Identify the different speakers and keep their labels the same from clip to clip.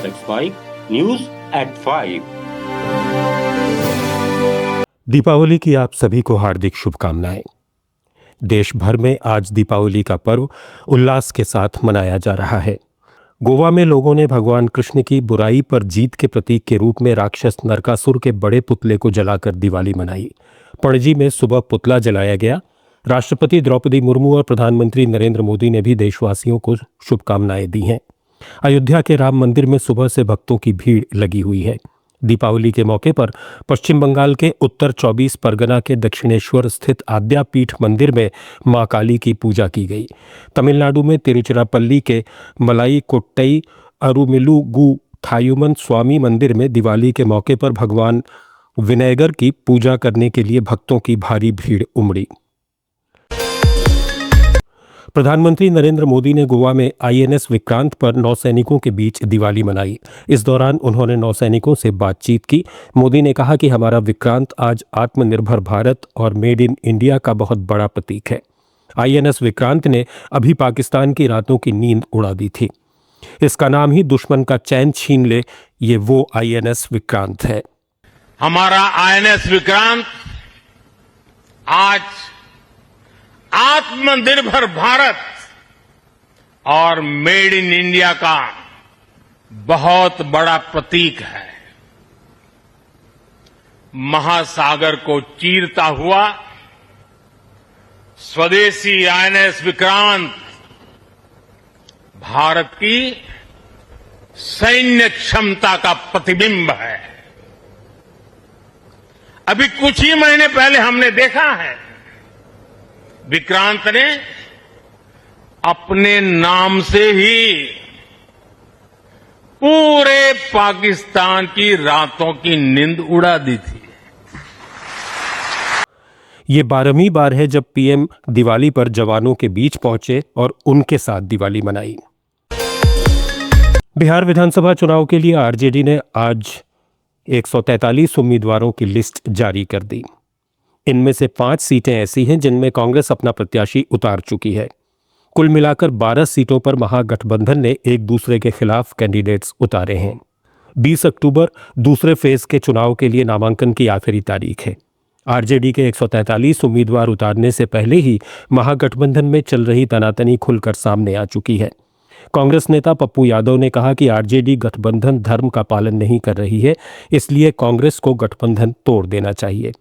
Speaker 1: Lex Mike, News at 5।
Speaker 2: Deepawali की आप सभी को हार्दिक शुभकामनाएं। देश भर में आज दीपावली का पर्व उल्लास के साथ मनाया जा रहा है। गोवा में लोगों ने भगवान कृष्ण की बुराई पर जीत के प्रतीक के रूप में राक्षस नरकासुर के बड़े पुतले को जलाकर दिवाली मनाई। पणजी में सुबह पुतला जलाया गया। राष्ट्रपति द्रौपदी मुर्मू और प्रधानमंत्री नरेंद्र मोदी ने भी देशवासियों को शुभकामनाएं दी हैं। अयोध्या के राम मंदिर में सुबह से भक्तों की भीड़ लगी हुई है। दीपावली के मौके पर पश्चिम बंगाल के उत्तर 24 परगना के दक्षिणेश्वर स्थित आद्यापीठ मंदिर में मां काली की पूजा की गई। तमिलनाडु में तिरुचिरापल्ली के मलाई कोट्टई अरुमिलुगु थायुमन स्वामी मंदिर में दिवाली के मौके पर भगवान विनायगर की पूजा करने के लिए भक्तों की भारी भीड़ उमड़ी। प्रधानमंत्री नरेंद्र मोदी ने गोवा में आईएनएस विक्रांत पर नौसैनिकों के बीच दिवाली मनाई। इस दौरान उन्होंने नौसैनिकों से बातचीत की। मोदी ने कहा कि हमारा विक्रांत आज आत्मनिर्भर भारत और मेड इन इंडिया का बहुत बड़ा प्रतीक है। आईएनएस विक्रांत ने अभी पाकिस्तान की रातों की नींद उड़ा दी थी। इसका नाम ही दुश्मन का चैन छीन ले, ये वो आईएनएस विक्रांत है।
Speaker 3: हमारा आईएनएस विक्रांत आज आत्मनिर्भर भारत और मेड इन इंडिया का बहुत बड़ा प्रतीक है। महासागर को चीरता हुआ स्वदेशी आईएनएस विक्रांत भारत की सैन्य क्षमता का प्रतिबिंब है। अभी कुछ ही महीने पहले हमने देखा है, विक्रांत ने अपने नाम से ही पूरे पाकिस्तान की रातों की नींद उड़ा दी थी।
Speaker 2: ये 12वीं बार है जब पीएम दिवाली पर जवानों के बीच पहुंचे और उनके साथ दिवाली मनाई। बिहार विधानसभा चुनाव के लिए आरजेडी ने आज 143 उम्मीदवारों की लिस्ट जारी कर दी। इनमें से 5 सीटें ऐसी हैं जिनमें कांग्रेस अपना प्रत्याशी उतार चुकी है। कुल मिलाकर 12 सीटों पर महागठबंधन ने एक दूसरे के खिलाफ कैंडिडेट्स उतारे हैं। 20 अक्टूबर दूसरे फेज के चुनाव के लिए नामांकन की आखिरी तारीख है। आरजेडी के 143 उम्मीदवार उतारने से पहले ही महागठबंधन में चल रही तनातनी खुलकर सामने आ चुकी है। कांग्रेस नेता पप्पू यादव ने कहा कि आरजेडी गठबंधन धर्म का पालन नहीं कर रही है, इसलिए कांग्रेस को गठबंधन तोड़ देना चाहिए।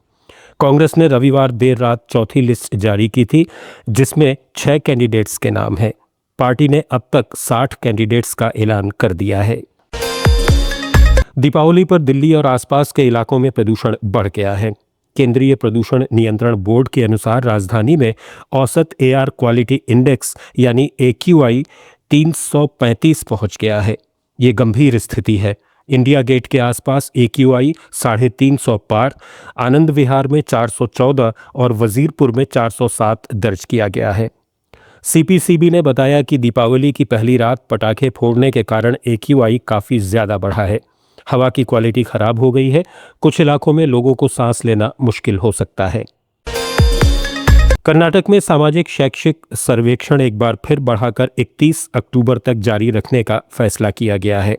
Speaker 2: कांग्रेस ने रविवार देर रात चौथी लिस्ट जारी की थी, जिसमें 6 कैंडिडेट्स के नाम हैं। पार्टी ने अब तक 60 कैंडिडेट्स का ऐलान कर दिया है। दीपावली पर दिल्ली और आसपास के इलाकों में प्रदूषण बढ़ गया है। केंद्रीय प्रदूषण नियंत्रण बोर्ड के अनुसार राजधानी में औसत एयर क्वालिटी इंडेक्स यानी AQI 335 पहुंच गया है। ये गंभीर स्थिति है। इंडिया गेट के आसपास AQI 350 पार, आनंद विहार में 414 और वजीरपुर में 407 दर्ज किया गया है। CPCB ने बताया कि दीपावली की पहली रात पटाखे फोड़ने के कारण AQI काफ़ी ज़्यादा बढ़ा है। हवा की क्वालिटी खराब हो गई है। कुछ इलाकों में लोगों को सांस लेना मुश्किल हो सकता है। कर्नाटक में सामाजिक शैक्षिक सर्वेक्षण एक बार फिर बढ़ाकर 31 अक्टूबर तक जारी रखने का फैसला किया गया है।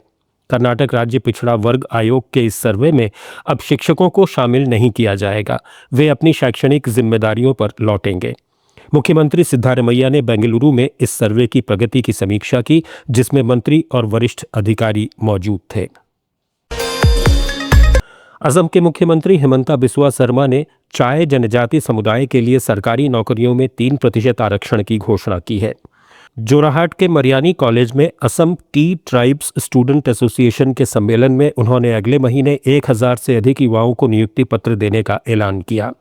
Speaker 2: कर्नाटक राज्य पिछड़ा वर्ग आयोग के इस सर्वे में अब शिक्षकों को शामिल नहीं किया जाएगा। वे अपनी शैक्षणिक जिम्मेदारियों पर लौटेंगे। मुख्यमंत्री सिद्धारमैया ने बेंगलुरु में इस सर्वे की प्रगति की समीक्षा की, जिसमें मंत्री और वरिष्ठ अधिकारी मौजूद थे। असम के मुख्यमंत्री हिमंता बिस्वा शर्मा ने चाय जनजाति समुदाय के लिए सरकारी नौकरियों में 3% आरक्षण की घोषणा की है। जोराहाट के मरियानी कॉलेज में Assam tea tribes student association के सम्मेलन में उन्होंने अगले महीने 1000 से अधिक युवाओं को नियुक्ति पत्र देने का ऐलान किया।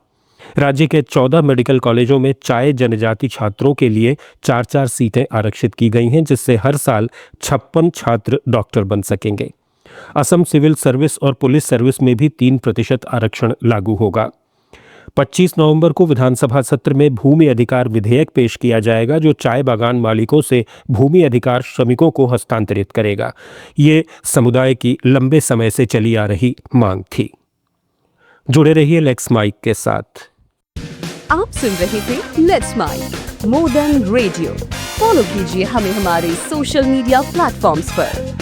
Speaker 2: राज्य के 14 मेडिकल कॉलेजों में चाय जनजाति छात्रों के लिए 4-4 सीटें आरक्षित की गई हैं, जिससे हर साल 56 छात्र डॉक्टर बन सकेंगे। असम सिविल सर्विस और पुलिस सर्विस में भी 3% आरक्षण लागू होगा। 25 नवंबर को विधानसभा सत्र में भूमि अधिकार विधेयक पेश किया जाएगा, जो चाय बागान मालिकों से भूमि अधिकार श्रमिकों को हस्तांतरित करेगा। ये समुदाय की लंबे समय से चली आ रही मांग थी। जुड़े रहिए लेट्स माइक के साथ।
Speaker 4: आप सुन रहे थे let's mic more than radio. Follow कीजिए हमें हमारे सोशल मीडिया प्लेटफॉर्म्स पर।